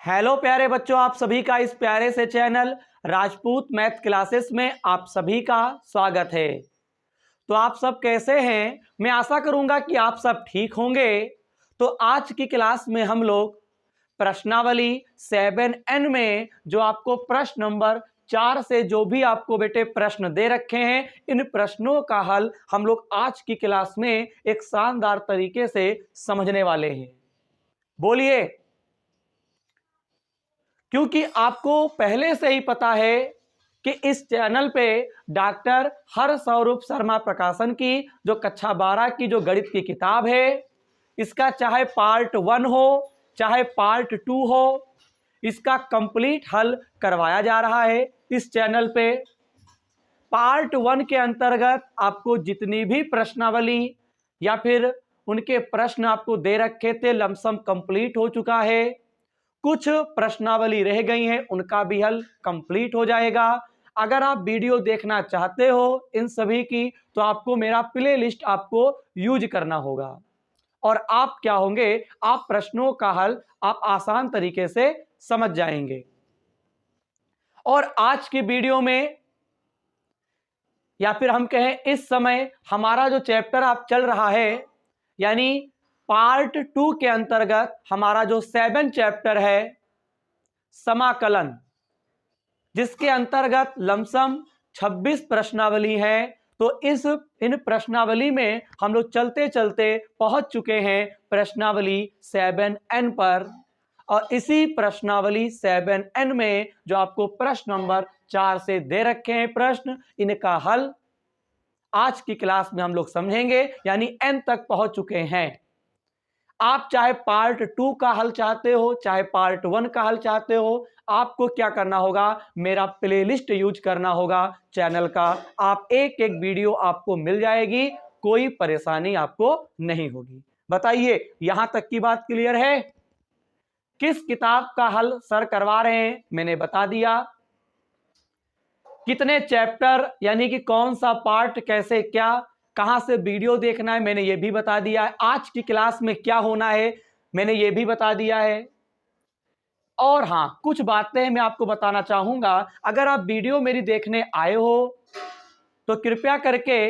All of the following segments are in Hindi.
हेलो प्यारे बच्चों, आप सभी का इस प्यारे से चैनल राजपूत मैथ क्लासेस में आप सभी का स्वागत है। तो आप सब कैसे हैं? मैं आशा करूंगा कि आप सब ठीक होंगे। तो आज की क्लास में हम लोग प्रश्नावली 7N में जो आपको प्रश्न नंबर 4 से जो भी आपको बेटे प्रश्न दे रखे हैं, इन प्रश्नों का हल हम लोग आज की क्लास में एक शानदार तरीके से समझने वाले हैं। बोलिए, क्योंकि आपको पहले से ही पता है कि इस चैनल पे डॉक्टर हरस्वरूप शर्मा प्रकाशन की जो कक्षा 12 की जो गणित की किताब है, इसका चाहे पार्ट 1 हो चाहे पार्ट 2 हो, इसका कंप्लीट हल करवाया जा रहा है इस चैनल पे। पार्ट 1 के अंतर्गत आपको जितनी भी प्रश्नावली या फिर उनके प्रश्न आपको दे रखे थे, लमसम कंप्लीट हो चुका है। कुछ प्रश्नावली रह गई हैं, उनका भी हल कंप्लीट हो जाएगा। अगर आप वीडियो देखना चाहते हो इन सभी की, तो आपको मेरा प्ले लिस्ट आपको यूज करना होगा और आप क्या होंगे, आप प्रश्नों का हल आप आसान तरीके से समझ जाएंगे। और आज की वीडियो में या फिर हम कहें इस समय हमारा जो चैप्टर आप चल रहा है, यानी पार्ट 2 के अंतर्गत हमारा जो 7 चैप्टर है समाकलन, जिसके अंतर्गत लमसम 26 प्रश्नावली है। तो इन प्रश्नावली में हम लोग चलते चलते पहुंच चुके हैं प्रश्नावली 7N पर। और इसी प्रश्नावली 7N में जो आपको प्रश्न नंबर 4 से दे रखे हैं प्रश्न, इनका हल आज की क्लास में हम लोग समझेंगे, यानी N तक पहुंच चुके हैं। आप चाहे पार्ट 2 का हल चाहते हो चाहे पार्ट 1 का हल चाहते हो, आपको क्या करना होगा, मेरा प्लेलिस्ट यूज करना होगा चैनल का। आप एक एक वीडियो आपको मिल जाएगी, कोई परेशानी आपको नहीं होगी। बताइए, यहां तक की बात क्लियर है? किस किताब का हल सर करवा रहे हैं मैंने बता दिया। कितने चैप्टर यानी कि कौन सा पार्ट कैसे क्या कहां से वीडियो देखना है मैंने ये भी बता दिया है। आज की क्लास में क्या होना है मैंने ये भी बता दिया है। और हाँ, कुछ बातें मैं आपको बताना चाहूंगा। अगर आप वीडियो मेरी देखने आए हो तो कृपया करके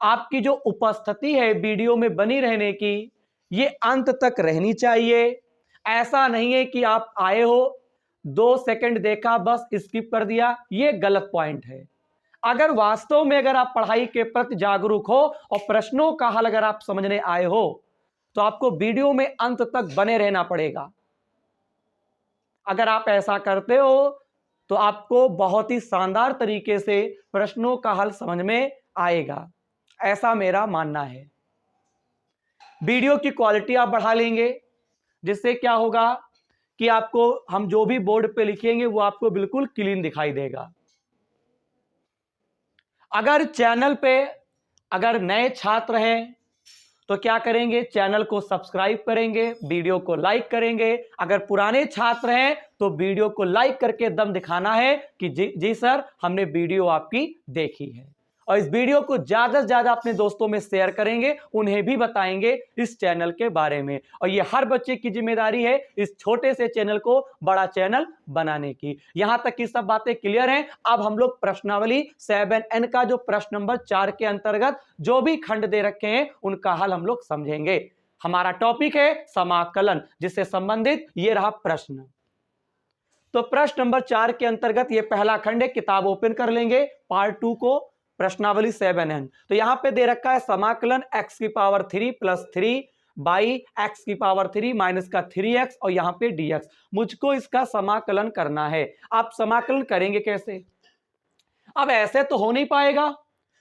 आपकी जो उपस्थिति है वीडियो में बनी रहने की, ये अंत तक रहनी चाहिए। ऐसा नहीं है कि आप आए हो 2 सेकंड देखा बस स्किप कर दिया, ये गलत पॉइंट है। अगर वास्तव में अगर आप पढ़ाई के प्रति जागरूक हो और प्रश्नों का हल अगर आप समझने आए हो, तो आपको वीडियो में अंत तक बने रहना पड़ेगा। अगर आप ऐसा करते हो तो आपको बहुत ही शानदार तरीके से प्रश्नों का हल समझ में आएगा, ऐसा मेरा मानना है। वीडियो की क्वालिटी आप बढ़ा लेंगे, जिससे क्या होगा कि आपको हम जो भी बोर्ड पे लिखेंगे वो आपको बिल्कुल क्लीन दिखाई देगा। अगर चैनल पे अगर नए छात्र हैं तो क्या करेंगे, चैनल को सब्सक्राइब करेंगे, वीडियो को लाइक करेंगे। अगर पुराने छात्र हैं तो वीडियो को लाइक करके दम दिखाना है कि जी सर, हमने वीडियो आपकी देखी है। और इस वीडियो को ज्यादा से ज्यादा अपने दोस्तों में शेयर करेंगे, उन्हें भी बताएंगे इस चैनल के बारे में। और ये हर बच्चे की जिम्मेदारी है इस छोटे से चैनल को बड़ा चैनल बनाने की। यहां तक की सब बातें क्लियर हैं। अब हम लोग प्रश्नावली 7N का जो प्रश्न नंबर 4 के अंतर्गत जो भी खंड दे रखे हैं उनका हल हम लोग समझेंगे। हमारा टॉपिक है समाकलन, जिससे संबंधित ये रहा प्रश्न। तो प्रश्न नंबर 4 के अंतर्गत ये पहला खंड है, किताब ओपन कर लेंगे पार्ट 2 को, प्रश्नावली 7N। तो यहां पे दे रखा है समाकलन x की पावर 3 प्लस 3 बाई x की पावर 3 माइनस का 3x और यहां पे dx। मुझको इसका समाकलन करना है। आप समाकलन करेंगे कैसे? अब ऐसे तो हो नहीं पाएगा,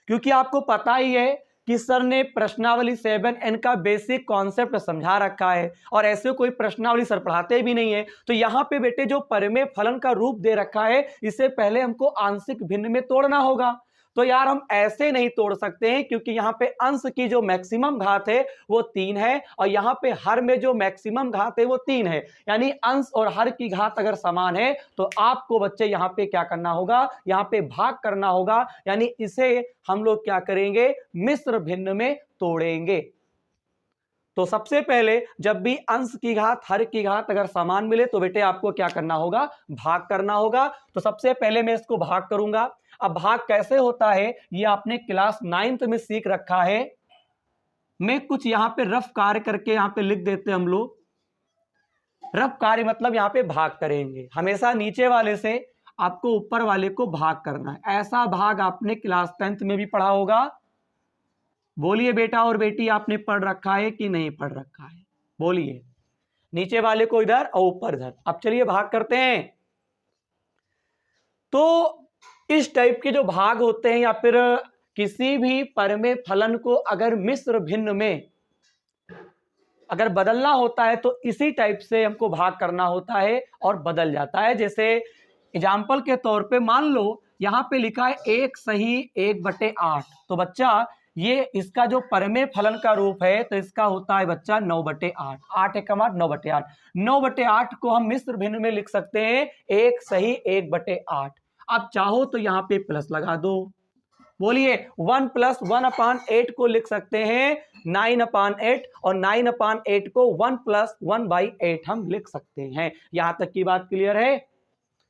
क्योंकि आपको पता ही है कि सर ने प्रश्नावली 7N का बेसिक कॉन्सेप्ट समझा रखा है और ऐसे कोई प्रश्नावली सर पढ़ाते भी नहीं है। तो यहां पे बेटे जो परिमेय फलन का रूप दे रखा है, इसे पहले हमको आंशिक भिन्न में तोड़ना होगा। तो यार हम ऐसे नहीं तोड़ सकते हैं, क्योंकि यहाँ पे अंश की जो मैक्सिमम घात है वो 3 है और यहाँ पे हर में जो मैक्सिमम घात है वो 3 है। यानी अंश और हर की घात अगर समान है तो आपको बच्चे यहाँ पे क्या करना होगा, यहाँ पे भाग करना होगा। यानी इसे हम लोग क्या करेंगे, मिश्र भिन्न में तोड़ेंगे। तो सबसे पहले जब भी अंश की घात हर की घात अगर समान मिले तो बेटे आपको क्या करना होगा, भाग करना होगा। तो सबसे पहले मैं इसको भाग करूंगा। अब भाग कैसे होता है ये आपने क्लास 9th में सीख रखा है। मैं कुछ यहां पे रफ कार्य करके यहां पे लिख देते हैं हम लोग। रफ कार्य मतलब यहां पे भाग करेंगे। हमेशा नीचे वाले से आपको ऊपर वाले को भाग करना है। ऐसा भाग आपने क्लास 10th में भी पढ़ा होगा। बोलिए बेटा और बेटी, आपने पढ़ रखा है कि नहीं पढ़ रखा है? बोलिए। नीचे वाले को इधर और ऊपर इधर। अब चलिए भाग करते हैं। तो इस टाइप के जो भाग होते हैं या फिर किसी भी परमे फलन को अगर मिश्र भिन्न में अगर बदलना होता है तो इसी टाइप से हमको भाग करना होता है और बदल जाता है। जैसे एग्जाम्पल के तौर पे मान लो यहां पे लिखा है 1 सही 1/8। तो बच्चा ये इसका जो परमे फलन का रूप है तो इसका होता है बच्चा 9/8। 8 एकम 8 9/8। 9/8 को हम मिश्र भिन्न में लिख सकते हैं 1 सही 1/8। अब चाहो तो यहाँ पे प्लस लगा दो। बोलिए 1 + 1/8 को लिख सकते हैं 9/8 और 9/8 को 1 + 1/8 हम लिख सकते हैं। यहां तक की बात क्लियर है?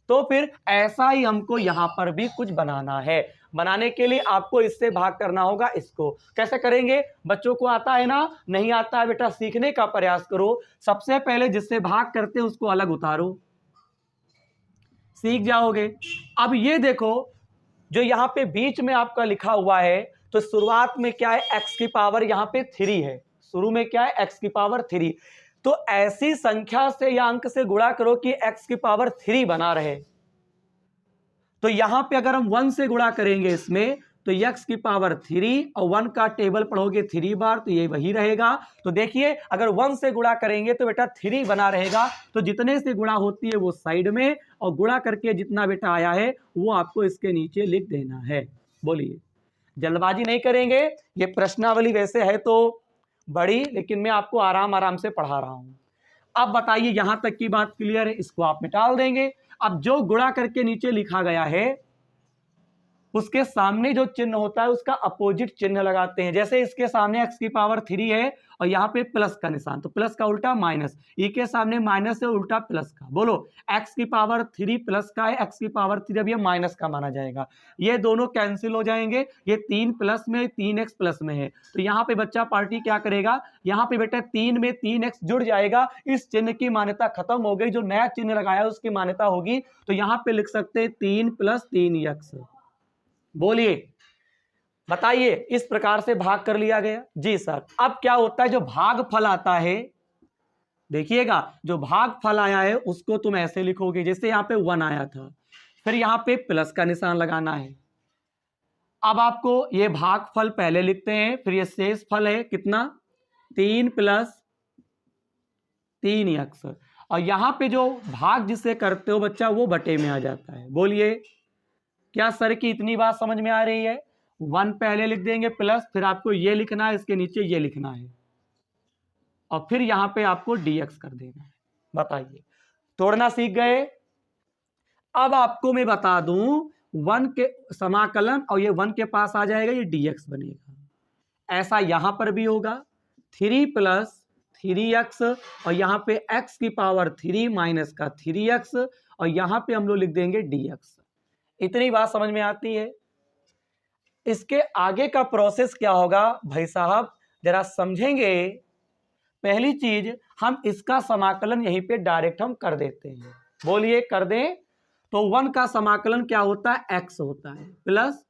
तो फिर ऐसा ही हमको यहां पर भी कुछ बनाना है। बनाने के लिए आपको इससे भाग करना होगा। इसको कैसे करेंगे? बच्चों को आता है ना? नहीं आता है बेटा, सीखने का प्रयास करो। सबसे पहले जिससे भाग करते हैं उसको अलग उतारो, सीख जाओगे। अब ये देखो जो यहां पे बीच में आपका लिखा हुआ है तो शुरुआत में क्या है, x की पावर यहां पे 3 है। शुरू में क्या है, x की पावर 3। तो ऐसी संख्या से या अंक से गुणा करो कि x की पावर 3 बना रहे। तो यहां पे अगर हम 1 से गुणा करेंगे इसमें तो x की पावर 3 और 1 का टेबल पढ़ोगे 3 बार तो ये वही रहेगा। तो देखिए अगर 1 से गुणा करेंगे तो बेटा 3 बना रहेगा। तो जितने से गुणा होती है वो साइड में और गुणा करके जितना बेटा आया है वो आपको इसके नीचे लिख देना है। बोलिए, जल्दबाजी नहीं करेंगे। ये प्रश्नावली वैसे है तो बड़ी, लेकिन मैं आपको आराम आराम से पढ़ा रहा हूं। अब बताइए यहां तक की बात क्लियर है? इसको आप मिटा देंगे। अब जो गुणा करके नीचे लिखा गया है उसके सामने जो चिन्ह होता है उसका अपोजिट चिन्ह लगाते हैं। जैसे इसके सामने x की पावर 3 है और यहाँ पे प्लस का निशान, तो प्लस का उल्टा माइनस। ई के सामने माइनस है, उल्टा प्लस का। बोलो, x की पावर 3 प्लस का है, x की पावर 3 अब ये माइनस का माना जाएगा। ये दोनों कैंसिल हो जाएंगे। ये 3 प्लस में 3x प्लस में है तो यहाँ पे बच्चा पार्टी क्या करेगा, यहाँ पे बेटा 3 में 3x जुड़ जाएगा। इस चिन्ह की मान्यता खत्म हो गई, जो नया चिन्ह लगाया उसकी मान्यता होगी। तो यहाँ पे लिख सकते हैं 3 + 3x। बोलिए, बताइए, इस प्रकार से भाग कर लिया गया। जी सर। अब क्या होता है, जो भाग फल आता है, देखिएगा जो भाग फल आया है उसको तुम ऐसे लिखोगे। जैसे यहां पे 1 आया था, फिर यहां पे प्लस का निशान लगाना है। अब आपको ये भाग फल पहले लिखते हैं, फिर ये शेष फल है कितना, 3 + 3x। और यहां पे जो भाग जिसे करते हो बच्चा वो बटे में आ जाता है। बोलिए, क्या सर की इतनी बात समझ में आ रही है? 1 पहले लिख देंगे प्लस, फिर आपको ये लिखना है, इसके नीचे ये लिखना है और फिर यहां पे आपको dx कर देना है। बताइए, तोड़ना सीख गए? अब आपको मैं बता दूं 1 के समाकलन और ये 1 के पास आ जाएगा, ये dx बनेगा। ऐसा यहां पर भी होगा 3 + 3x और यहां पे x की पावर 3 माइनस का 3x और यहां पे हम लोग लिख देंगे dx। इतनी बात समझ में आती है? इसके आगे का प्रोसेस क्या होगा भाई साहब, जरा समझेंगे। पहली चीज, हम इसका समाकलन यहीं पे डायरेक्ट हम कर देते हैं। बोलिए, कर दें। तो 1 का समाकलन क्या होता है, x होता है, प्लस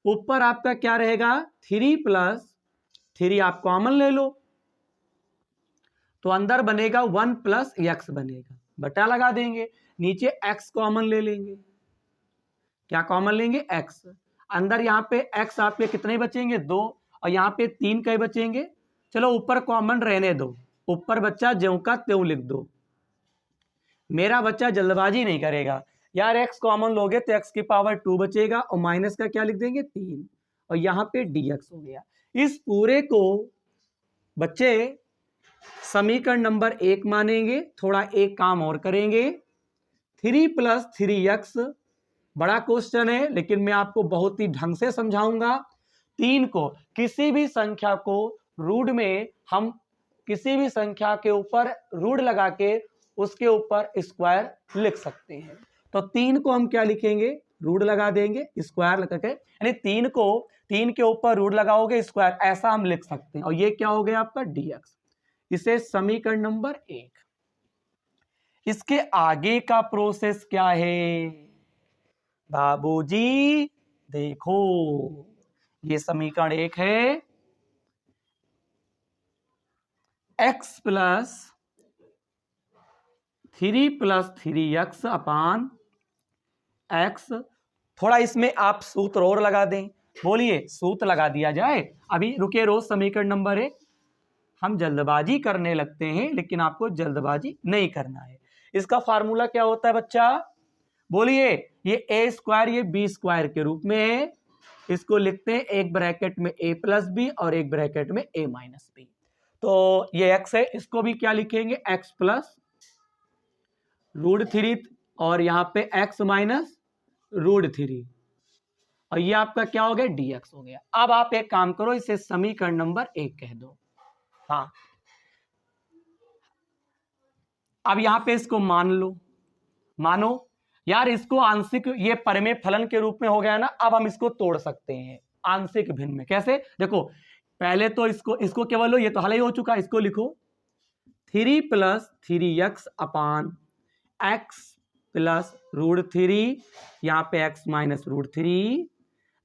ऊपर आपका क्या रहेगा 3 + 3 आप कॉमन ले लो तो अंदर बनेगा 1 + x बनेगा, बटा लगा देंगे। नीचे x कॉमन ले लेंगे। क्या कॉमन लेंगे, x। अंदर यहाँ पे x आपके कितने बचेंगे, 2 और यहाँ पे 3 कई बचेंगे। चलो ऊपर कॉमन रहने दो, ऊपर बच्चा ज्यों का त्यों लिख दो। मेरा बच्चा जल्दबाजी नहीं करेगा यार, x कॉमन लोगे तो x की पावर 2 बचेगा और माइनस का क्या लिख देंगे 3 और यहाँ पे dx हो गया। इस पूरे को बच्चे समीकरण नंबर 1 मानेंगे। थोड़ा एक काम और करेंगे, 3 + 3x बड़ा क्वेश्चन है लेकिन मैं आपको बहुत ही ढंग से समझाऊंगा। 3 को किसी भी संख्या को रूट में हम किसी भी संख्या के ऊपर रूट लगा के उसके ऊपर स्क्वायर लिख सकते हैं। तो 3 को हम क्या लिखेंगे, रूट लगा देंगे, स्क्वायर लगा के, यानी 3 के ऊपर रूट लगाओगे स्क्वायर, ऐसा हम लिख सकते हैं। और ये क्या हो गया आपका dx। इसे समीकरण नंबर 1। इसके आगे का प्रोसेस क्या है बाबूजी, देखो ये समीकरण 1 है, x प्लस 3 अपान x। थोड़ा इसमें आप सूत्र और लगा दें, बोलिए सूत्र लगा दिया जाए। अभी रुके रोज समीकरण नंबर 1, हम जल्दबाजी करने लगते हैं लेकिन आपको जल्दबाजी नहीं करना है। इसका फार्मूला क्या होता है बच्चा, बोलिए, ये a स्क्वायर ये b स्क्वायर के रूप में है। इसको लिखते हैं एक ब्रैकेट में a प्लस बी और एक ब्रैकेट में a माइनस बी। तो ये x है, इसको भी क्या लिखेंगे, x प्लस √3 और यहाँ पे x माइनस √3, और ये आपका क्या हो गया, dx हो गया। अब आप एक काम करो, इसे समीकरण नंबर 1 कह दो। हाँ, अब यहां पे इसको मान लो, मानो यार इसको आंशिक, ये परिमेय फलन के रूप में हो गया ना। अब हम इसको तोड़ सकते हैं आंशिक भिन्न में। कैसे, देखो पहले तो इसको केवल लो, ये तो हल ही हो चुका, इसको लिखो 3 + 3x अपान x प्लस √3, यहाँ पे x माइनस √3,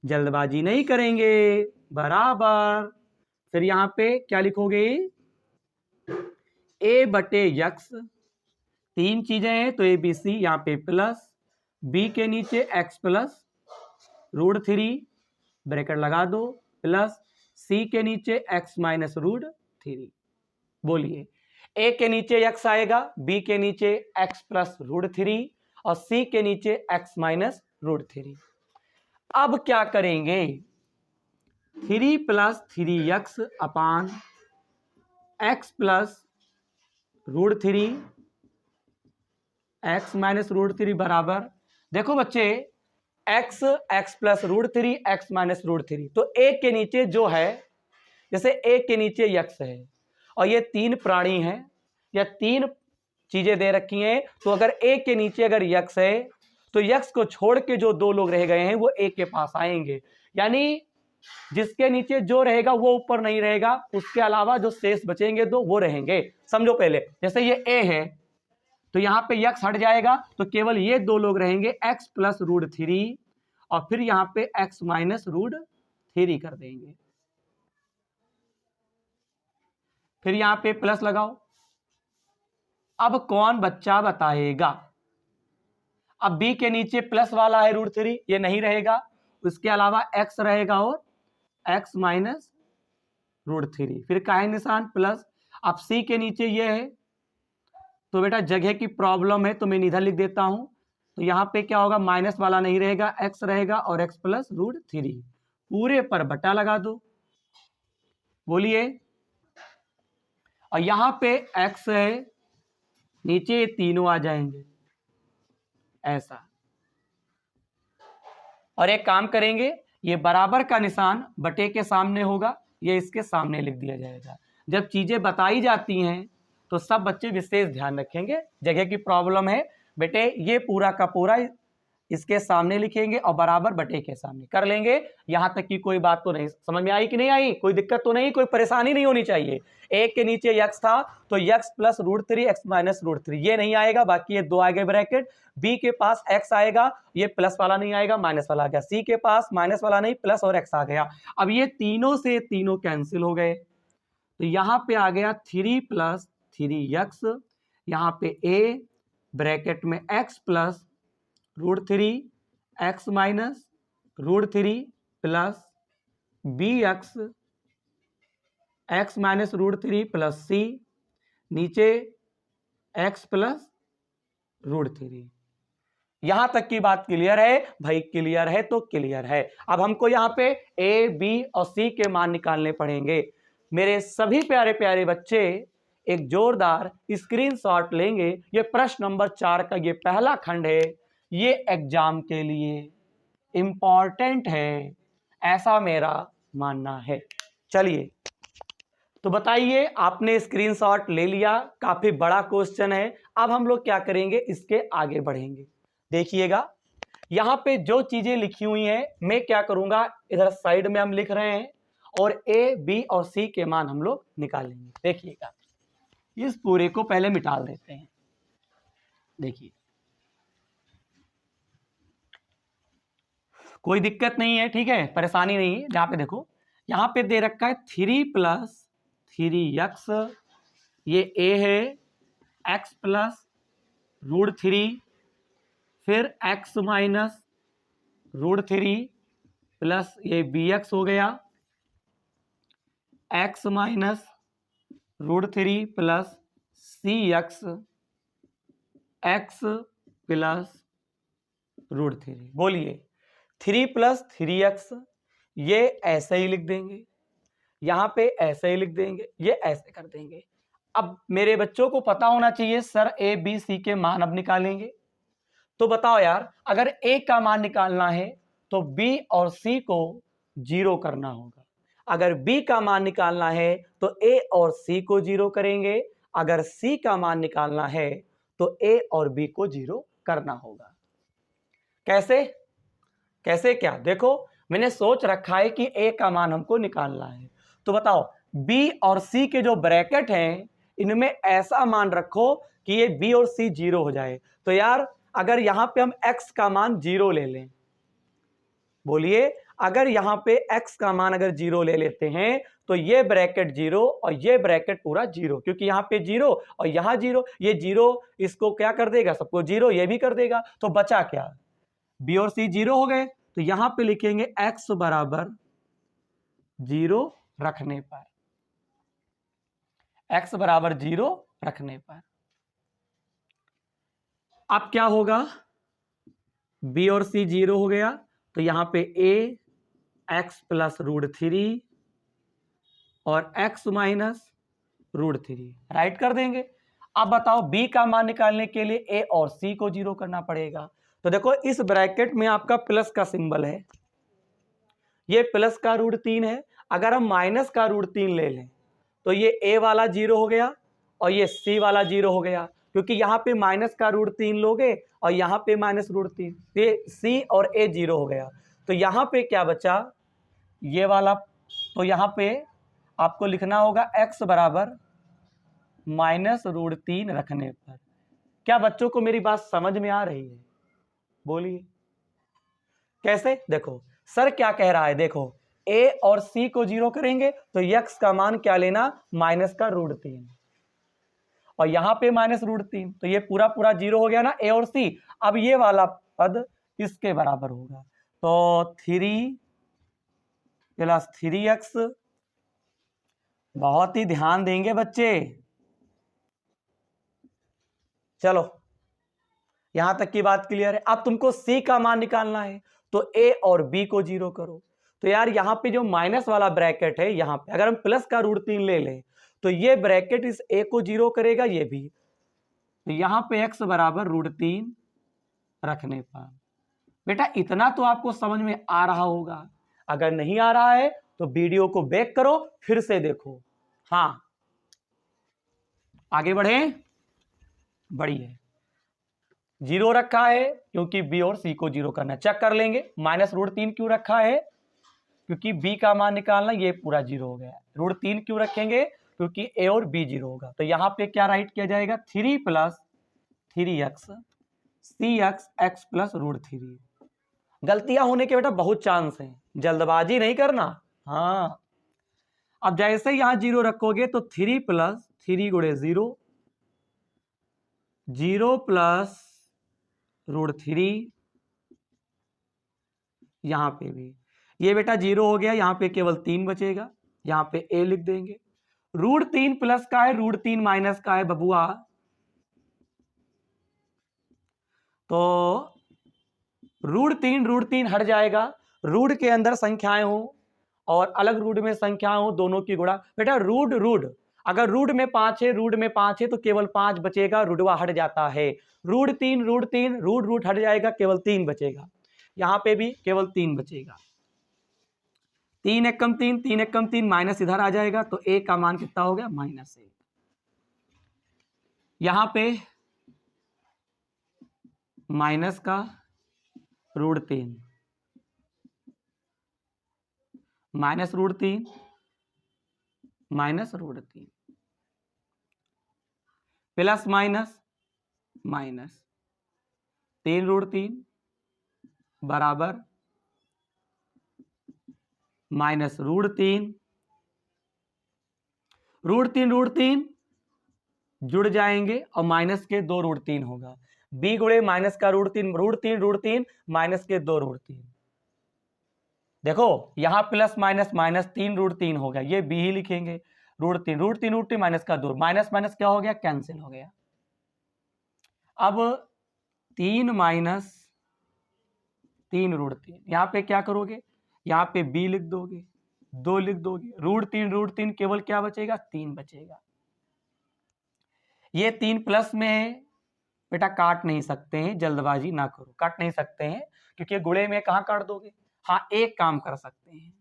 जल्दबाजी नहीं करेंगे, बराबर। फिर यहाँ पे क्या लिखोगे, a बटे x, 3 चीजें हैं तो a b c, यहाँ पे प्लस b के नीचे x प्लस √3 ब्रैकेट लगा दो, प्लस c के नीचे x माइनस √3। बोलिए, a के नीचे x आएगा, b के नीचे x प्लस √3 और c के नीचे x माइनस √3। अब क्या करेंगे, 3 + 3x अपान x प्लस √3 x माइनस √3 बराबर, देखो बच्चे x प्लस √3 x माइनस √3, तो a के नीचे जो है, जैसे a के नीचे x है और ये 3 प्राणी हैं या 3 चीजें दे रखी हैं, तो अगर a के नीचे अगर x है तो x को छोड़ के जो 2 लोग रह गए हैं वो a के पास आएंगे, यानी जिसके नीचे जो रहेगा वो ऊपर नहीं रहेगा, उसके अलावा जो शेष बचेंगे दो वो रहेंगे। समझो पहले, जैसे ये a है तो यहां पे x हट जाएगा तो केवल ये 2 लोग रहेंगे, x प्लस √3 और फिर यहां पे x माइनस √3 कर देंगे। फिर यहां पे प्लस लगाओ। अब कौन बच्चा बताएगा, अब b के नीचे प्लस वाला है √3, ये नहीं रहेगा, उसके अलावा x रहेगा और x माइनस √3, फिर का है निशान प्लस। अब c के नीचे ये है, तो बेटा जगह की प्रॉब्लम है तो मैं इधर लिख देता हूं, तो यहां पे क्या होगा, माइनस वाला नहीं रहेगा, x रहेगा और x प्लस √3, पूरे पर बटा लगा दो। बोलिए, और यहां पे x है, नीचे तीनों आ जाएंगे ऐसा। और एक काम करेंगे, ये बराबर का निशान बटे के सामने होगा, ये इसके सामने लिख दिया जाएगा। जब चीजें बताई जाती हैं तो सब बच्चे विशेष ध्यान रखेंगे, जगह की प्रॉब्लम है बेटे, ये पूरा का पूरा इसके सामने लिखेंगे और बराबर बटे के सामने कर लेंगे। यहां तक की कोई बात तो नहीं समझ में आई कि नहीं आई, कोई दिक्कत तो नहीं, कोई परेशानी नहीं होनी चाहिए। एक के नीचे x था तो x प्लस √3 x माइनस √3 ये नहीं आएगा, बाकी ये 2 आ गए ब्रैकेट। b के पास x आएगा, ये प्लस वाला नहीं आएगा, माइनस वाला आ गया। c के पास माइनस वाला नहीं, प्लस और x आ गया। अब ये तीनों से तीनों कैंसिल हो गए, तो यहां पे आ गया 3 + 3x, यहाँ पे a ब्रैकेट में x plus √3 x minus √3 plus bx x minus √3 plus c, नीचे x प्लस √3। यहां तक की बात क्लियर है भाई? क्लियर है तो क्लियर है। अब हमको यहाँ पे a, b और c के मान निकालने पड़ेंगे। मेरे सभी प्यारे प्यारे बच्चे एक जोरदार स्क्रीनशॉट लेंगे। ये प्रश्न नंबर 4 का ये पहला खंड है, ये एग्जाम के लिए इंपॉर्टेंट है, ऐसा मेरा मानना है। चलिए, तो बताइए, आपने स्क्रीनशॉट ले लिया, काफी बड़ा क्वेश्चन है। अब हम लोग क्या करेंगे, इसके आगे बढ़ेंगे। देखिएगा यहां पे जो चीजें लिखी हुई हैं, मैं क्या करूंगा, इधर साइड में हम लिख रहे हैं और ए बी और सी के मान हम लोग निकालेंगे। देखिएगा इस पूरे को पहले मिटा देते हैं। देखिए कोई दिक्कत नहीं है, ठीक है, परेशानी नहीं है। जहां पे देखो यहां पे दे रखा है 3+3x, ये a है, x प्लस √3, फिर x माइनस √3 प्लस ये bx हो गया, x minus √3 plus cx, x plus √3। बोलिए 3+3x, ये ऐसे ही लिख देंगे, यहां पे ऐसे ही लिख देंगे, ये ऐसे कर देंगे। अब मेरे बच्चों को पता होना चाहिए सर ए बी सी के मान अब निकालेंगे। तो बताओ यार, अगर ए का मान निकालना है तो बी और सी को 0 करना होगा, अगर बी का मान निकालना है तो ए और सी को 0 करेंगे, अगर सी का मान निकालना है तो ए और बी को 0 करना होगा। कैसे कैसे क्या, देखो मैंने सोच रखा है कि ए का मान हमको निकालना है, तो बताओ बी और सी के जो ब्रैकेट हैं इनमें ऐसा मान रखो कि ये बी और सी 0 हो जाए। तो यार अगर यहां पे हम x का मान 0 ले लें, बोलिए अगर यहां पे x का मान अगर 0 ले लेते हैं तो ये ब्रैकेट 0 और ये ब्रैकेट पूरा 0, क्योंकि यहां पे 0 और यहां 0, ये 0 इसको क्या कर देगा, सबको 0, ये भी कर देगा। तो बचा क्या, बी और सी 0 हो गए, तो यहां पे लिखेंगे x बराबर 0 रखने पर, x बराबर 0 रखने पर अब क्या होगा, b और c 0 हो गया, तो यहां पे a x प्लस √3 और x माइनस √3 राइट कर देंगे। अब बताओ b का मान निकालने के लिए a और c को 0 करना पड़ेगा। तो देखो इस ब्रैकेट में आपका प्लस का सिंबल है, ये प्लस का √3 है, अगर हम माइनस का √3 ले लें तो ये a वाला 0 हो गया और ये c वाला 0 हो गया, क्योंकि यहाँ पे माइनस का √3 लोगे और यहाँ पे माइनस √3, ये c और a 0 हो गया। तो यहाँ पे क्या बचा, ये वाला, तो यहाँ पे आपको लिखना होगा x बराबर -√3 रखने पर। क्या बच्चों को मेरी बात समझ में आ रही है, बोलिए कैसे। देखो सर क्या कह रहा है, देखो a और c को 0 करेंगे तो x का मान क्या लेना, माइनस का √3, और यहां पे -√3, तो ये पूरा पूरा 0 हो गया ना a और c। अब ये वाला पद इसके बराबर होगा, तो 3 + 3x, बहुत ही ध्यान देंगे बच्चे। चलो यहां तक की बात क्लियर है। अब तुमको c का मान निकालना है तो a और b को 0 करो। तो यार यहाँ पे जो माइनस वाला ब्रैकेट है, यहाँ पे अगर हम प्लस का √3 ले लें तो ये ब्रैकेट इस a को 0 करेगा, ये भी। तो यहाँ पे x बराबर √3 रखने पर, बेटा इतना तो आपको समझ में आ रहा होगा। अगर नहीं आ रहा है तो वीडियो को बैक करो, फिर से देखो। हाँ आगे बढ़े, बढ़िए 0 रखा है क्योंकि b और c को 0 करना है। चेक कर लेंगे -√3 क्यों रखा है, क्योंकि b का मान निकालना, ये पूरा 0 हो गया। √3 क्यों रखेंगे, क्योंकि a और b 0 होगा। तो यहां पे क्या राइट किया जाएगा, 3 + 3x cx x प्लस √3। गलतियां होने के बेटा बहुत चांस हैं, जल्दबाजी नहीं करना। हाँ अब जैसे यहां 0 रखोगे तो 3 + 3 × 0, 0 प्लस √3, यहां पे भी ये बेटा 0 हो गया, यहां पे केवल 3 बचेगा, यहां पे a लिख देंगे। √3 प्लस का है, √3 माइनस का है बबुआ, तो √3 हट जाएगा। रूट के अंदर संख्याएं हो और अलग रूट में संख्याएं हो, दोनों की गुणा। बेटा रूट अगर रूट में 5 है, रूट में 5 है तो केवल 5 बचेगा, रूटवा हट जाता है। √3 रूट हट जाएगा, केवल 3 बचेगा। यहां पे भी केवल 3 बचेगा, 3 एक कम 3, 3 एक कम 3, माइनस इधर आ जाएगा तो a का मान कितना हो गया -1। यहां पे माइनस का √3, minus √3 minus √3, plus minus minus 3√3 बराबर माइनस √3, √3 जुड़ जाएंगे और माइनस के 2 √3 होगा। b गुणे माइनस का √3 माइनस के 2 √3। देखो यहां प्लस माइनस माइनस 3 √3 हो गया, ये b ही लिखेंगे। √3 माइनस का 2, माइनस माइनस क्या हो गया, कैंसिल हो गया। अब 3 माइनस 3 √3, यहां पे क्या करोगे, यहां पे b लिख दोगे, 2 लिख दोगे, √3 केवल क्या बचेगा, 3 बचेगा। ये 3 प्लस में है बेटा, काट नहीं सकते हैं, जल्दबाजी ना करो, काट नहीं सकते हैं क्योंकि गुणे में कहां काट दोगे। हाँ एक काम कर सकते हैं,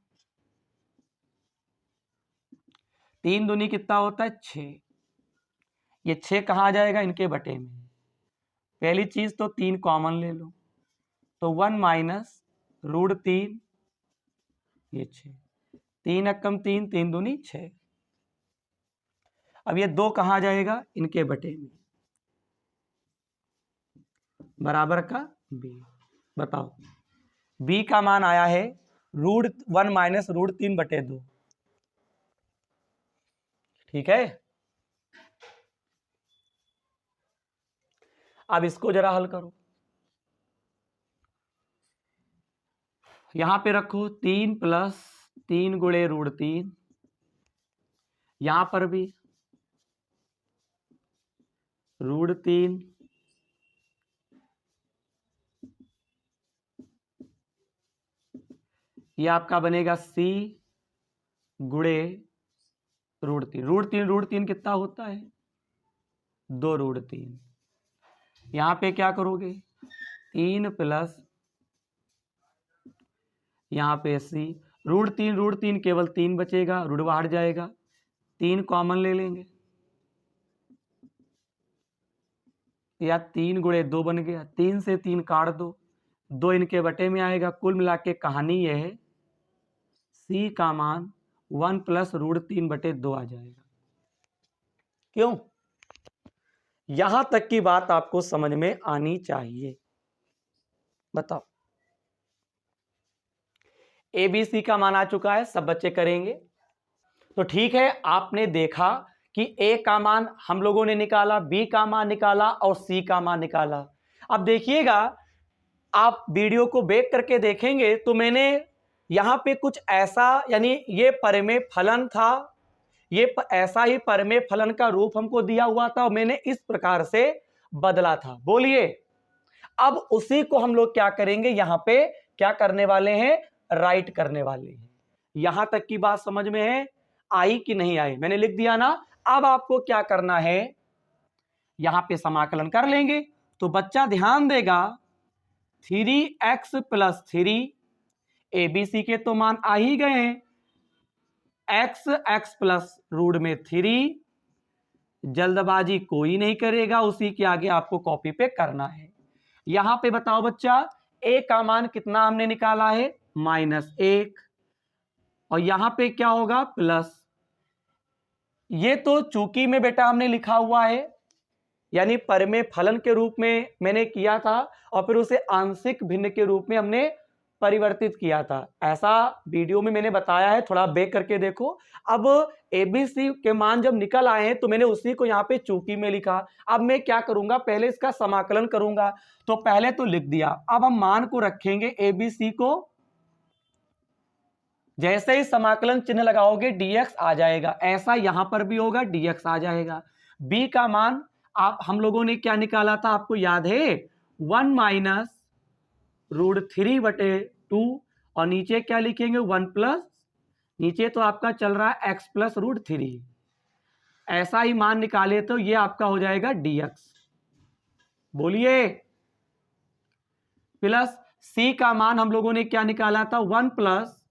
3 दूनी कितना होता है 6, ये 6 कहां आ जाएगा, इनके बटे में। पहली चीज तो 3 कॉमन ले लो, तो 1 माइनस √3, ये 6, 3 एक कम 3, 3 दूनी 6। अब ये 2 कहां जाएगा, इनके बटे में, बराबर का b। बताओ b का मान आया है √1 माइनस √3/2, ठीक है। अब इसको जरा हल करो, यहां पे रखो 3 प्लस 3 गुणे √3, यहां पर भी √3 ये आपका बनेगा c गुणे √3 कितना होता है 2 √3। यहां पे क्या करोगे 3 प्लस यहां पे c, √3 केवल 3 बचेगा, √, हट जाएगा, 3 कॉमन ले लेंगे, या 3 गुणे 2 बन गया, 3 से 3 काट दो, 2 इनके बटे में आएगा। कुल मिला के कहानी यह है c का मान 1 प्लस √3/2 आ जाएगा। क्यों, यहां तक की बात आपको समझ में आनी चाहिए। बताओ ABC का मान आ चुका है, सब बच्चे करेंगे। तो ठीक है, आपने देखा कि A का मान हम लोगों ने निकाला, B का मान निकाला और C का मान निकाला। अब देखिएगा, आप वीडियो को बैक करके देखेंगे तो मैंने यहां पे कुछ ऐसा, यानी ये परिमेय फलन था, ये ऐसा ही परिमेय फलन का रूप हमको दिया हुआ था और मैंने इस प्रकार से बदला था। बोलिए, अब उसी को हम लोग क्या करेंगे, यहां पे क्या करने वाले हैं, राइट करने वाले हैं। यहां तक की बात समझ में है, आई कि नहीं आई, मैंने लिख दिया ना। अब आपको क्या करना है, यहां पे समाकलन कर लेंगे। तो बच्चा ध्यान देगा, 3x + 3, ABC के तो मान आ ही गए हैं, x प्लस √3, जल्दबाजी कोई नहीं करेगा, उसी के आगे आपको कॉपी पे करना है। यहां पे बताओ बच्चा, a का मान कितना हमने निकाला है -1, और यहां पे क्या होगा प्लस। ये तो चूंकि में बेटा हमने लिखा हुआ है, यानी परिमेय फलन के रूप में मैंने किया था और फिर उसे आंशिक भिन्न के रूप में हमने परिवर्तित किया था। ऐसा वीडियो में मैंने बताया है, थोड़ा बैक करके देखो। अब ABC के मान जब निकल आए हैं तो मैंने उसी को यहाँ पे चूंकि में लिखा। अब मैं क्या करूंगा, पहले इसका समाकलन करूंगा, तो पहले तो लिख दिया। अब हम मान को रखेंगे ABC को, जैसे ही समाकलन चिन्ह लगाओगे dx आ जाएगा, ऐसा यहां पर भी होगा, dx आ जाएगा। b का मान आप हम लोगों ने क्या निकाला था, आपको याद है 1 माइनस √3/2, और नीचे क्या लिखेंगे 1 प्लस, नीचे तो आपका चल रहा है x प्लस √3, ऐसा ही मान निकाले तो ये आपका हो जाएगा dx। बोलिए, प्लस c का मान हम लोगों ने क्या निकाला था 1 प्लस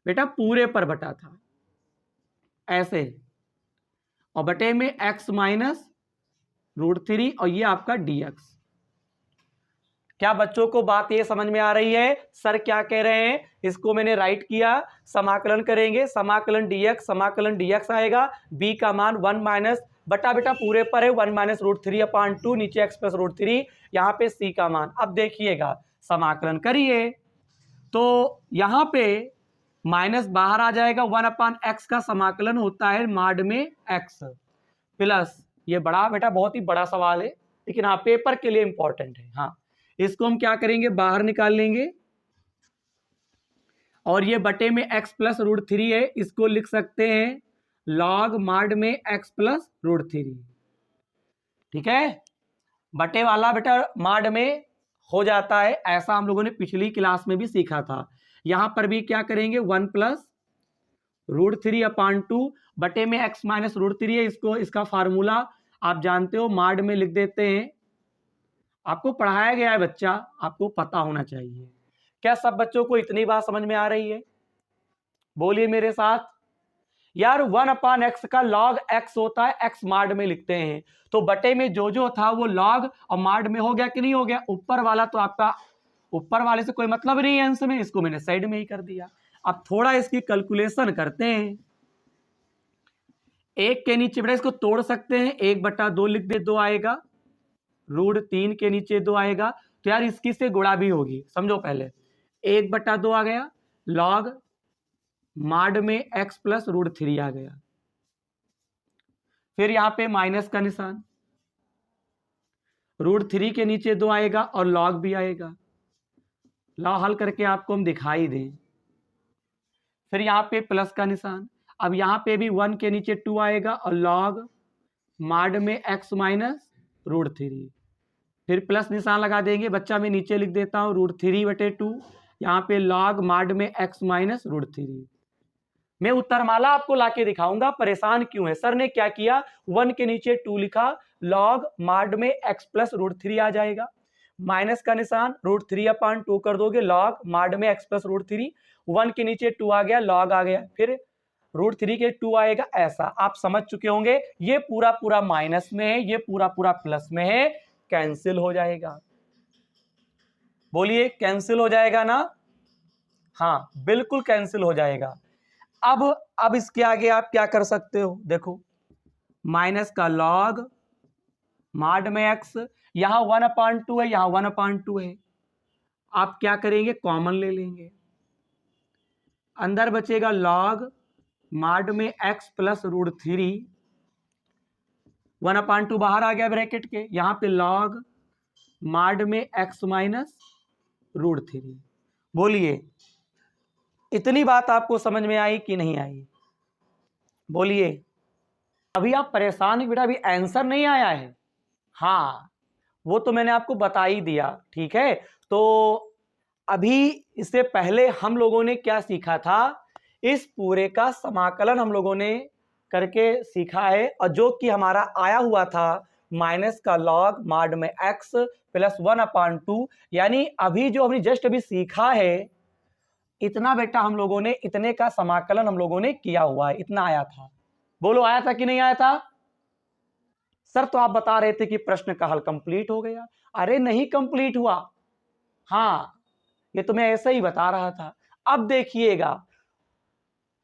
बेटा पूरे पर बटा था ऐसे, और बटे में x माइनस √3 और ये आपका dx। क्या बच्चों को बात ये समझ में आ रही है? सर क्या कह रहे हैं, इसको मैंने राइट किया, समाकलन करेंगे, समाकलन dx आएगा, b का मान 1 माइनस बटा बेटा पूरे पर है 1 माइनस √3/2, नीचे x प्लस √3, यहाँ पे c का मान। अब देखिएगा समाकलन करिए तो यहाँ पे माइनस बाहर आ जाएगा, 1/x का समाकलन होता है माड में x प्लस, ये बड़ा बेटा बहुत ही बड़ा सवाल है लेकिन हाँ पेपर के लिए इंपॉर्टेंट है। हाँ इसको हम क्या करेंगे, बाहर निकाल लेंगे और ये बटे में x प्लस √3 है, इसको लिख सकते हैं log माड में x प्लस √3। ठीक है, बटे वाला बेटा माड में हो जाता है, ऐसा हम लोगों ने पिछली क्लास में भी सीखा था। यहां पर भी क्या करेंगे 1 प्लस √3/2 बटे में x माइनस √3 है, इसको इसका फार्मूला आप जानते हो, माड में लिख देते हैं। आपको पढ़ाया गया है बच्चा, आपको पता होना चाहिए। क्या सब बच्चों को इतनी बात समझ में आ रही है? बोलिए मेरे साथ। यार 1/x का log x होता है, x माड में लिखते हैं, तो बटे में जो था वो log और माड में हो गया कि नहीं हो गया? ऊपर वाला तो आपका ऊपर वाले से कोई मतलब नहीं है अंश में, इसको मैंने साइड में ही कर दिया। अब थोड़ा इसकी कैलकुलेशन करते हैं। एक के नीचे बेटा इसको तोड़ सकते हैं, 1/2 लिख दे, 2 आएगा, √3 के नीचे 2 आएगा, तो यार इसकी से गुणा भी होगी, समझो पहले 1/2 आ गया, log माड में x प्लस √3 आ गया, फिर यहां पे माइनस का निशान, √3 के नीचे 2 आएगा और log भी आएगा। ला हल करके आपको हम दिखाई दें, फिर यहां पे प्लस का निशान, अब यहां पे भी 1 के नीचे 2 आएगा और log माड में x माइनस √3, फिर प्लस निशान लगा देंगे, बच्चा मैं नीचे लिख देता हूं √3/2, यहाँ पे log माड में x माइनस √3। मैं उत्तरमाला आपको लाके दिखाऊंगा, परेशान क्यों है। सर ने क्या किया, 1 के नीचे 2 लिखा, log माड में x प्लस √3 आ जाएगा, माइनस का निशान √3/2 कर दोगे, log माड में x प्लस √3, 1 के नीचे 2 आ गया, log आ गया, फिर √3 के 2 आएगा, ऐसा आप समझ चुके होंगे। ये पूरा पूरा माइनस में है, ये पूरा पूरा प्लस में है, कैंसिल हो जाएगा। बोलिए कैंसिल हो जाएगा ना? हाँ बिल्कुल कैंसिल हो जाएगा। अब इसके आगे आप क्या कर सकते हो, देखो माइनस का log माड में x, यहां 1/2 है, यहां 1/2 है, आप क्या करेंगे कॉमन ले लेंगे, अंदर बचेगा log माड में x प्लस √3, 1/2 बाहर आ गया ब्रैकेट के, यहां पे log माड में x माइनस √3। बोलिए इतनी बात आपको समझ में आई कि नहीं आई? बोलिए। अभी आप परेशान बेटा, अभी आंसर नहीं आया है। हाँ वो तो मैंने आपको बता ही दिया, ठीक है। तो अभी इससे पहले हम लोगों ने क्या सीखा था, इस पूरे का समाकलन हम लोगों ने करके सीखा है, और जो कि हमारा आया हुआ था माइनस का log माड में x प्लस 1/2, यानी अभी जो हमने जस्ट अभी सीखा है इतना बेटा हम लोगों ने, इतने का समाकलन हम लोगों ने किया हुआ है, इतना आया था। बोलो आया था कि नहीं आया था? सर तो आप बता रहे थे कि प्रश्न का हल कंप्लीट हो गया। अरे नहीं कंप्लीट हुआ, हाँ ये तो मैं ऐसे ही बता रहा था। अब देखिएगा,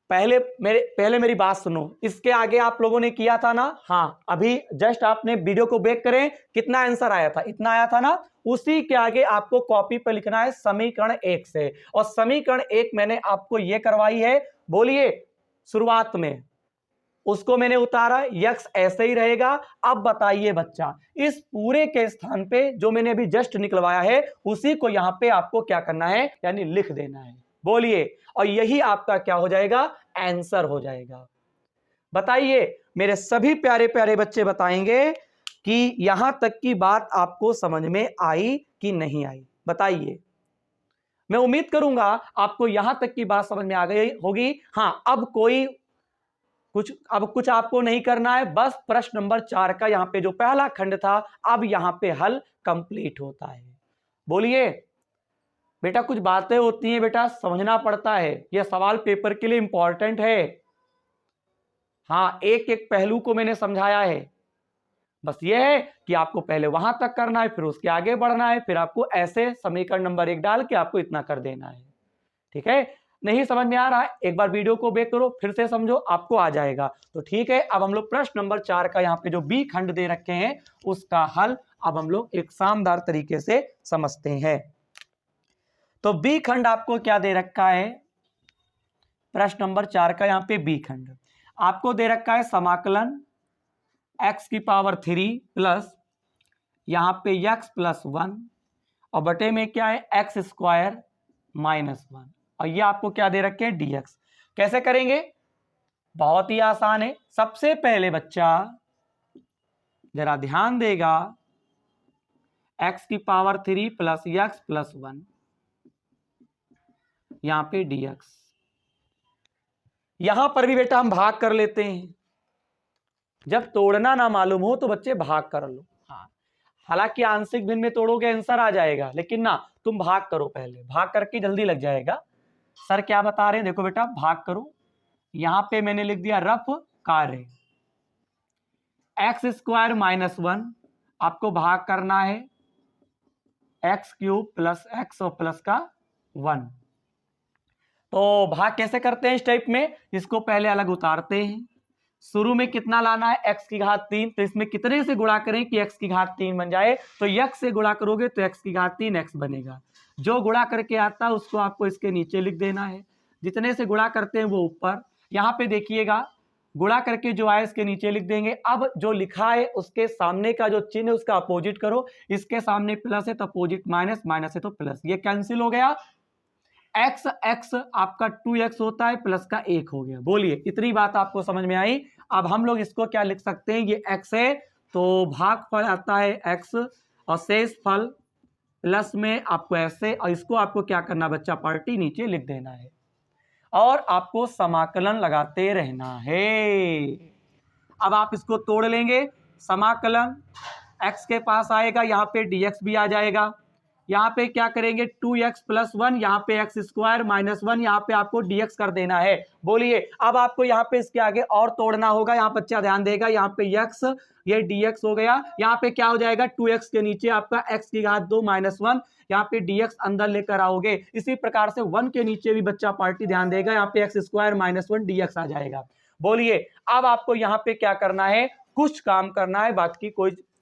पहले मेरी बात सुनो, इसके आगे आप लोगों ने किया था ना, हाँ अभी जस्ट आपने वीडियो को बैक करें, कितना आंसर आया था, इतना आया था ना। उसी के आगे आपको कॉपी पर लिखना है समीकरण 1 से, और समीकरण 1 मैंने आपको ये करवाई है, बोलिए शुरुआत में उसको मैंने उतारा, यक्स ऐसे ही रहेगा। अब बताइए बच्चा, इस पूरे के स्थान पे जो मैंने अभी जस्ट निकलवाया है उसी को यहां पे आपको क्या करना है, यानी लिख देना है। बोलिए, और यही आपका क्या हो जाएगा, आंसर हो जाएगा। बताइए मेरे सभी प्यारे प्यारे बच्चे, बताएंगे कि यहां तक की बात आपको समझ में आई कि नहीं आई? बताइए, मैं उम्मीद करूंगा आपको यहां तक की बात समझ में आ गई होगी। हाँ अब कुछ आपको नहीं करना है, बस प्रश्न नंबर 4 का यहां पे जो पहला खंड था अब यहां पे हल कंप्लीट होता है। बोलिए बेटा कुछ बातें होती हैं बेटा, समझना पड़ता है, यह सवाल पेपर के लिए इंपॉर्टेंट है। हाँ, एक एक पहलू को मैंने समझाया है। बस यह है कि आपको पहले वहां तक करना है, फिर उसके आगे बढ़ना है, फिर आपको ऐसे समीकरण नंबर 1 डाल के आपको इतना कर देना है। ठीक है, नहीं समझ में आ रहा है, एक बार वीडियो को बैक करो, फिर से समझो, आपको आ जाएगा। तो ठीक है, अब हम लोग प्रश्न नंबर 4 का यहाँ पे जो बी खंड दे रखे हैं उसका हल अब हम लोग एक शानदार तरीके से समझते हैं। तो बी खंड आपको क्या दे रखा है, प्रश्न नंबर 4 का यहाँ पे बी खंड आपको दे रखा है समाकलन x की पावर 3 प्लस यहाँ पे x प्लस 1 और बटे में क्या है एक्स स्क्वायर माइनस 1, और ये आपको क्या दे रखे हैं dx। कैसे करेंगे, बहुत ही आसान है। सबसे पहले बच्चा जरा ध्यान देगा, x की पावर 3 प्लस x प्लस 1 यहां पे dx। यहां पर भी बेटा हम भाग कर लेते हैं, जब तोड़ना ना मालूम हो तो बच्चे भाग कर लो। हाँ, हालांकि आंशिक भिन्न में तोड़ोगे आंसर आ जाएगा, लेकिन ना तुम भाग करो, पहले भाग करके जल्दी लग जाएगा। सर क्या बता रहे हैं, देखो बेटा भाग करो, यहां पे मैंने लिख दिया रफ कार्य एक्स स्क्वायर माइनस 1, आपको भाग करना है एक्स क्यूब प्लस एक्स और प्लस का 1। तो भाग कैसे करते हैं इस टाइप में, इसको पहले अलग उतारते हैं। शुरू में कितना लाना है x की घात 3, तो इसमें कितने से गुणा करें कि x की घात 3 बन जाए, तो x से गुणा करोगे तो x की घात 3 x बनेगा। जो गुणा करके आता है उसको आपको इसके नीचे लिख देना है, जितने से गुणा करते हैं वो ऊपर। यहाँ पे देखिएगा गुणा करके जो आए इसके नीचे लिख देंगे। अब जो लिखा है उसके सामने का जो चिन्ह है उसका अपोजिट करो, इसके सामने प्लस है तो अपोजिट माइनस, माइनस है तो प्लस, ये कैंसिल हो गया। x x आपका 2x होता है, प्लस का 1 हो गया। बोलिए इतनी बात आपको समझ में आई। अब हम लोग इसको क्या लिख सकते हैं, ये x है तो भागफल आता है x और शेष फल प्लस में आपको ऐसे, और इसको आपको क्या करना बच्चा पार्टी नीचे लिख देना है और आपको समाकलन लगाते रहना है। अब आप इसको तोड़ लेंगे, समाकलन x के पास आएगा, यहाँ पे dx भी आ जाएगा। यहाँ पे क्या करेंगे 2x प्लस 1, यहाँ पे एक्स स्क्वायर माइनस 1, यहाँ पे आपको dx कर देना है। बोलिए अब आपको यहाँ पे इसके आगे और तोड़ना होगा, यहाँ बच्चा ध्यान देगा, यहाँ पे x ये dx हो गया, यहाँ पे क्या हो जाएगा 2x के नीचे आपका x की घात 2 माइनस 1, यहाँ पे dx अंदर लेकर आओगे। इसी प्रकार से 1 के नीचे भी बच्चा पार्टी ध्यान देगा, यहाँ पे एक्स स्क्वायर माइनस 1 dx आ जाएगा। बोलिए अब आपको यहाँ पे क्या करना है, कुछ काम करना है, बाकी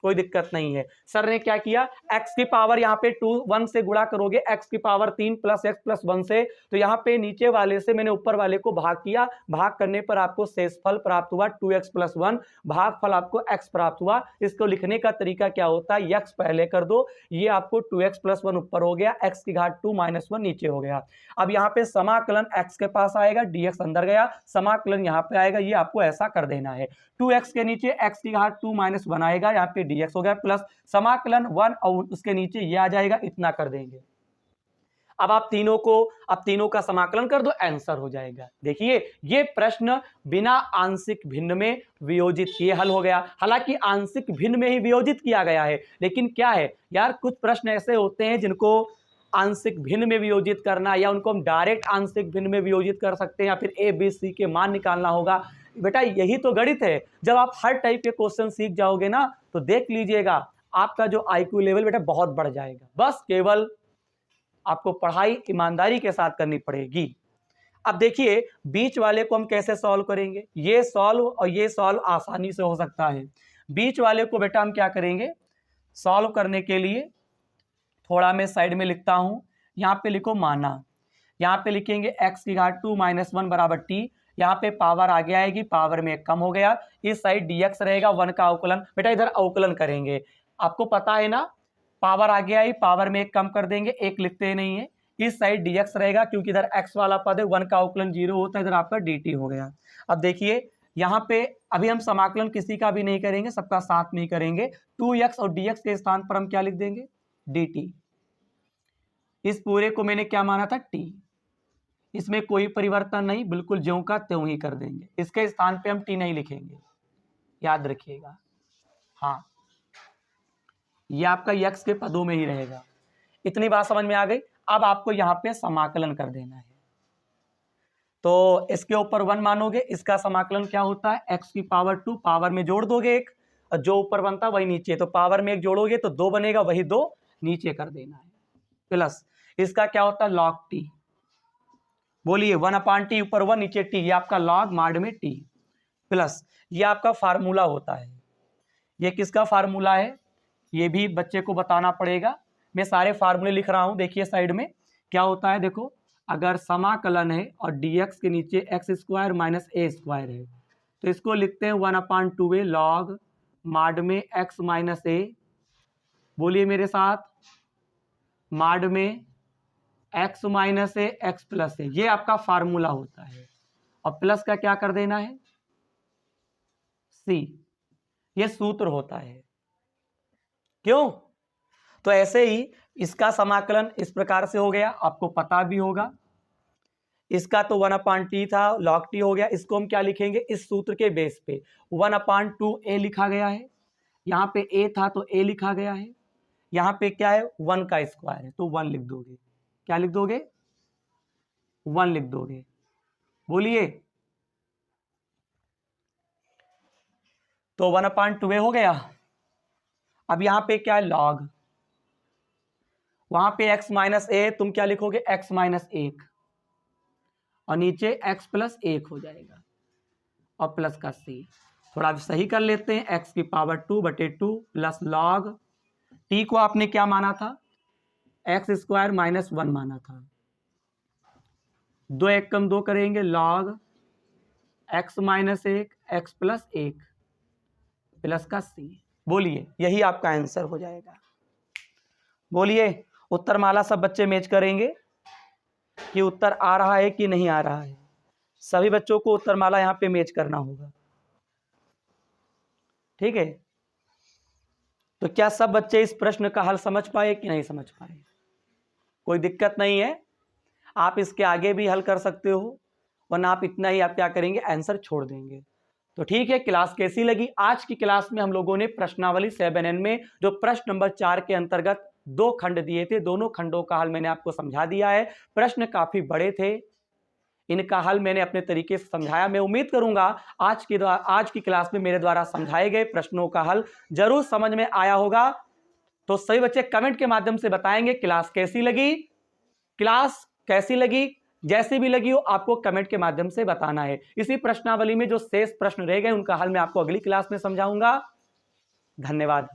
कोई दिक्कत नहीं है। सर ने क्या किया, x की पावर यहाँ पे 1 से गुणा करोगे x की पावर 3 प्लस x प्लस 1 से, तो यहाँ पे नीचे वाले से मैंने ऊपर वाले को भाग किया, भाग करने पर आपको शेषफल प्राप्त हुआ 2x प्लस 1, भागफल आपको x प्राप्त हुआ। इसको लिखने का तरीका क्या होता है, x पहले कर दो, ये आपको 2x प्लस 1 ऊपर हो गया, x की घात 2 माइनस 1 नीचे हो गया। अब यहाँ पे समाकलन x के पास आएगा, dx अंदर गया, समाकलन यहाँ पे आएगा, ये आपको ऐसा कर देना है। 2x के नीचे x की घात 2 माइनस 1 आएगा, यहाँ पे dx हो गया, प्लस समाकलन 1 और उसके नीचे ये आ जाएगा, इतना कर देंगे। अब आप तीनों का समाकलन कर दो, आंसर हो जाएगा। देखिए ये प्रश्न बिना आंशिक भिन्न में वियोजित किए हल हो गया। हालांकि आंशिक भिन्न में ही वियोजित किया गया है, लेकिन क्या है यार, कुछ प्रश्न ऐसे होते हैं जिनको आंशिक भिन्न में वियोजित करना, या उनको हम डायरेक्ट आंशिक भिन्न में वियोजित कर सकते हैं, या फिर a b c के मान निकालना होगा। बेटा यही तो गणित है। जब आप हर टाइप के क्वेश्चन सीख जाओगे ना, तो देख लीजिएगा आपका जो IQ लेवल बेटा बहुत बढ़ जाएगा। बस केवल आपको पढ़ाई ईमानदारी के साथ करनी पड़ेगी। अब देखिए बीच वाले को हम कैसे सॉल्व करेंगे, ये सॉल्व और ये सॉल्व आसानी से हो सकता है। बीच वाले को बेटा हम क्या करेंगे, सॉल्व करने के लिए थोड़ा मैं साइड में लिखता हूं, यहाँ पे लिखो माना, यहाँ पे लिखेंगे x की घात 2 माइनस 1 बराबर t, यहाँ पे पावर आगे आएगी, पावर में एक कम हो गया, इस साइड dx रहेगा, 1 का अवकलन। बेटा इधर अवकलन करेंगे, आपको पता है ना, पावर आगे आई, पावर में एक कम कर देंगे, एक लिखते नहीं है, इस साइड dx रहेगा, क्योंकि इधर x वाला पद है, 1 का अवकलन 0 होता है, इधर आपका dt हो गया। अब देखिए यहाँ पे अभी हम समाकलन किसी का भी नहीं करेंगे, सबका साथ में ही करेंगे। 2x और dx के स्थान पर हम क्या लिख देंगे, dt। इस पूरे को मैंने क्या माना था, t, इसमें कोई परिवर्तन नहीं, बिल्कुल ज्यों का त्यों ही कर देंगे। इसके स्थान पे हम t नहीं लिखेंगे, याद रखिएगा। हाँ, ये आपका x के पदों में ही रहेगा। इतनी बात समझ में आ गई। अब आपको यहाँ पे समाकलन कर देना है। तो इसके ऊपर 1 मानोगे, इसका समाकलन क्या होता है, x की पावर 2, पावर में जोड़ दोगे एक, और जो ऊपर बनता वही नीचे, तो पावर में एक जोड़ोगे तो 2 बनेगा, वही 2 नीचे कर देना है, प्लस इसका क्या होता है log t, बोलिए 1/t ऊपर 1 नीचे t, ये आपका log माड में t, प्लस ये आपका फार्मूला होता है। ये किसका फार्मूला है, ये भी बच्चे को बताना पड़ेगा। मैं सारे फार्मूले लिख रहा हूं, देखिए साइड में क्या होता है। देखो, अगर समाकलन है और dx के नीचे x² माइनस a² है, तो इसको लिखते हैं 1/2a log माड में x माइनस a, बोलिए मेरे साथ, माड में x minus a x plus a, ये आपका फार्मूला होता है। और प्लस का क्या कर देना है, c, ये सूत्र होता है। क्यों, तो ऐसे ही इसका समाकलन इस प्रकार से हो गया, आपको पता भी होगा। इसका तो 1/t था, log t हो गया। इसको हम क्या लिखेंगे, इस सूत्र के बेस पे 1/2a लिखा गया है, यहाँ पे a था तो a लिखा गया है, यहाँ पे क्या है 1 का स्क्वायर है तो 1 लिख दोगे। क्या लिख दोगे, 1 लिख दोगे, बोलिए। तो 1/2a हो गया। अब यहाँ पे क्या है log, वहां पे x माइनस a, तुम क्या लिखोगे x माइनस 1, और नीचे x प्लस 1 हो जाएगा, और प्लस का c। थोड़ा सही कर लेते हैं, x की पावर 2/2 प्लस log t को आपने क्या माना था, x² माइनस 1 माना था, 2 1 कम 2 करेंगे, log x minus 1 x plus 1 plus का c। बोलिए, यही आपका आंसर हो जाएगा। बोलिए, उत्तरमाला सब बच्चे मैच करेंगे कि उत्तर आ रहा है कि नहीं आ रहा है। सभी बच्चों को उत्तरमाला यहाँ पे मैच करना होगा, ठीक है। तो क्या सब बच्चे इस प्रश्न का हल समझ पाए कि नहीं समझ पाए, कोई दिक्कत नहीं है, आप इसके आगे भी हल कर सकते हो, वरना आप इतना ही आप क्या करेंगे, आंसर छोड़ देंगे। तो ठीक है, क्लास कैसी लगी। आज की क्लास में हम लोगों ने प्रश्नावली 7N में जो प्रश्न नंबर 4 के अंतर्गत 2 खंड दिए थे, दोनों खंडों का हल मैंने आपको समझा दिया है। प्रश्न काफी बड़े थे, इनका हल मैंने अपने तरीके से समझाया। मैं उम्मीद करूंगा आज की क्लास में मेरे द्वारा समझाए गए प्रश्नों का हल जरूर समझ में आया होगा। तो सभी बच्चे कमेंट के माध्यम से बताएंगे क्लास कैसी लगी, क्लास कैसी लगी। जैसी भी लगी हो आपको कमेंट के माध्यम से बताना है। इसी प्रश्नावली में जो शेष प्रश्न रह गए उनका हल मैं आपको अगली क्लास में समझाऊंगा। धन्यवाद।